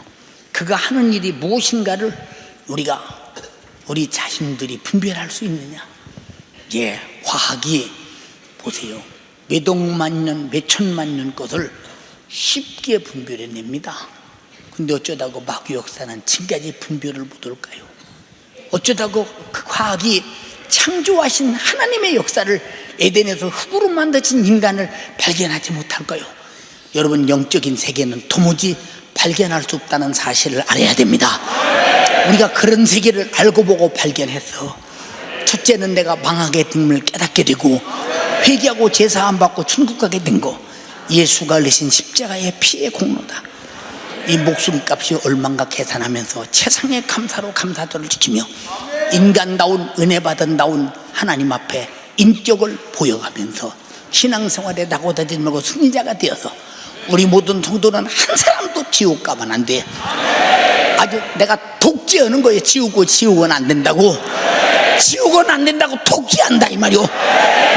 그가 하는 일이 무엇인가를 우리 자신들이 분별할 수 있느냐? 예, 화학이 보세요. 몇 억만 년, 몇 천만 년 것을 쉽게 분별해냅니다. 근데 어쩌다고 마귀 역사는 지금까지 분별을 못할까요? 어쩌다고 그 과학이 창조하신 하나님의 역사를 에덴에서 흙으로 만드신 인간을 발견하지 못할까요? 여러분, 영적인 세계는 도무지 발견할 수 없다는 사실을 알아야 됩니다. 우리가 그런 세계를 알고 보고 발견해서 첫째는 내가 망하게 됨을 깨닫게 되고 회개하고 제사 안 받고 천국 가게 된 거, 예수가 흘리신 십자가의 피의 공로다. 이 목숨값이 얼마인가 계산하면서 최상의 감사로 감사도를 지키며 인간다운 은혜받은다운 하나님 앞에 인격을 보여가면서 신앙생활에 낙오되지 말고 승리자가 되어서 우리 모든 성도는 한 사람도 지옥 가면 안 돼. 아주 내가 독재하는 거예요. 지옥은 안 된다고. 지옥은 안 된다고 독재한다 이 말이오.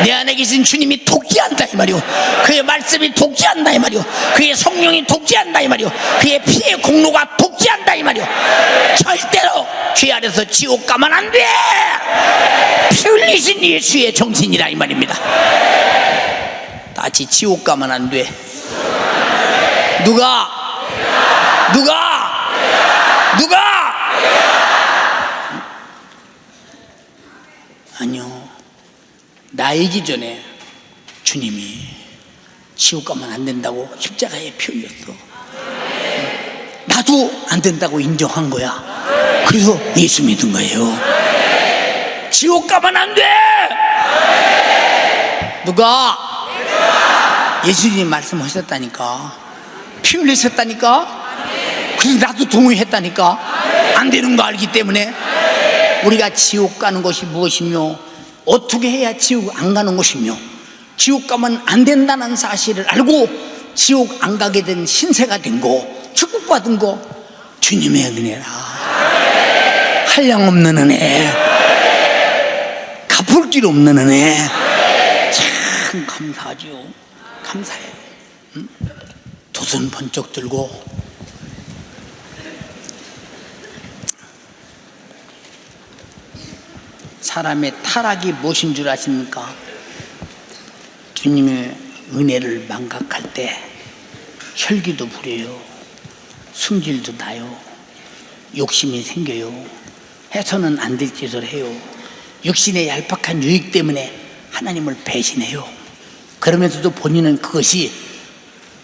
내 안에 계신 주님이 독재한다 이 말이오. 그의 말씀이 독재한다 이 말이오. 그의 성령이 독재한다 이 말이오. 그의 피의 공로가 독재한다 이 말이오. 절대로 죄 아래서 지옥 가면 안 돼. 피 흘리신 예수의 정신이라 이 말입니다. 다 같이 지옥 가면 안 돼. 누가? 아니요. 나이기 전에 주님이 지옥 가면 안 된다고 십자가에 피 흘렸어. 나도 안 된다고 인정한 거야. 그래서 예수 믿은 거예요. 지옥 가면 안 돼. 누가? 예수님 말씀하셨다니까. 피 흘리셨다니까. 그래서 나도 동의했다니까. 안 되는 거 알기 때문에. 우리가 지옥 가는 것이 무엇이며 어떻게 해야 지옥 안 가는 것이며 지옥 가면 안 된다는 사실을 알고 지옥 안 가게 된 신세가 된 거, 축복받은 거 주님의 은혜라. 한량없는 은혜, 갚을 길 없는 은혜. 참 감사하죠. 감사해. 두 손 번쩍 들고 사람의 타락이 무엇인 줄 아십니까? 주님의 은혜를 망각할 때 혈기도 부려요. 승질도 나요. 욕심이 생겨요. 해서는 안 될 짓을 해요. 육신의 얄팍한 유익 때문에 하나님을 배신해요. 그러면서도 본인은 그것이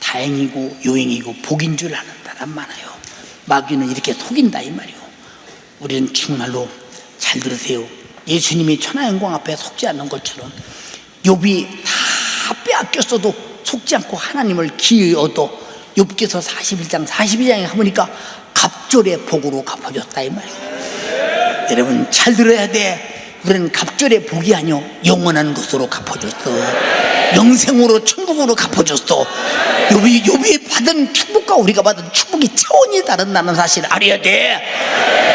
다행이고 요행이고 복인 줄 아는 사람 많아요. 마귀는 이렇게 속인다 이 말이요. 우리는 정말로 잘 들으세요. 예수님이 천하영광 앞에 속지 않는 것처럼 욥이 다 빼앗겼어도 속지 않고 하나님을 기어이 얻어 욥기서 41장 42장에 가보니까 갑절의 복으로 갚아줬다 이 말이에요. 여러분 잘 들어야 돼. 우리는 갑절의 복이 아니요 영원한 것으로 갚아줬어. 영생으로 천국으로 갚아줬어. 욥이 받은 축복과 우리가 받은 축복이 차원이 다른다는 사실을 알아야 돼.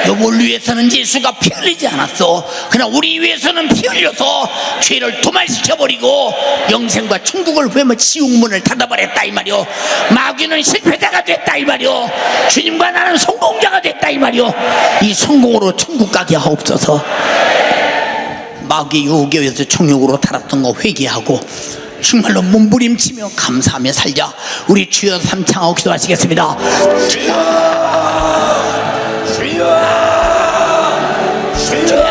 욥을 위해서는 예수가 피 흘리지 않았어. 그러나 우리 위해서는 피 흘려서 죄를 도말시켜버리고 영생과 천국을 구하며 지옥문을 닫아버렸다 이 말이오. 마귀는 실패자가 됐다 이 말이오. 주님과 나는 성공자가 됐다 이 말이오. 이 성공으로 천국 가게 하옵소서. 마귀의 유혹에 의해서 정욕으로 타락던 거 회개하고 정말로 몸부림치며 감사하며 살자. 우리 주여 삼창하고 기도하시겠습니다. 주여, 주여, 주여.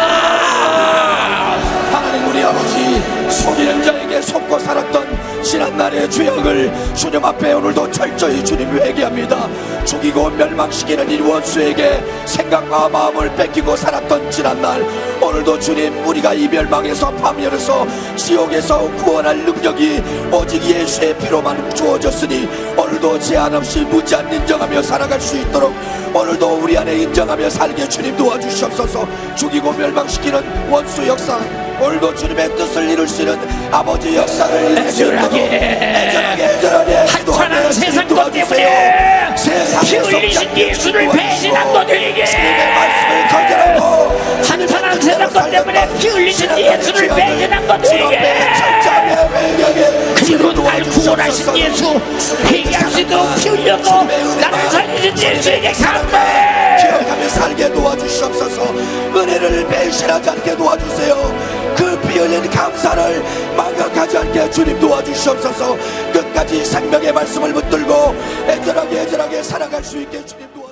하나님 우리 아버지, 속이는 자에게 속고 살았던 지난날의 죄악을 주님 앞에 오늘도 철저히 주님 회개합니다. 죽이고 멸망시키는 이 원수에게 생각과 마음을 뺏기고 살았던 지난날, 오늘도 주님 우리가 이 멸망에서 파멸해서 지옥에서 구원할 능력이 오직 예수의 피로만 주어졌으니 오늘도 제한 없이 무제한 인정하며 살아갈 수 있도록 오늘도 우리 안에 인정하며 살게 주님 도와주시옵소서. 죽이고 멸망시키는 원수 역사, 오늘도 주님의 뜻을 이룰 수 있는 아버지 역사를 이룰 수 있도록 애절하게 한탄한 세상 것 때문에 피 흘리신 예수를 배신한 것들에게 주님의 말씀을 거절하고 한탄한 세상 것 때문에 피 흘리신 예수를 배신한 것들에게 그리고 날 구원하신 예수 회개하시도 피 흘려도 나를 살리신 예수에게 감사해. 기억하며 살게 도와주시옵소서. 은혜를 배신하지 않게 도와주세요. 그 피 흘린 감사를 망각하지 않게 주님 도와주시옵소서. 끝까지 생명의 말씀을 붙들고 애절하게 살아갈 수 있게 주님 도와주시옵소서.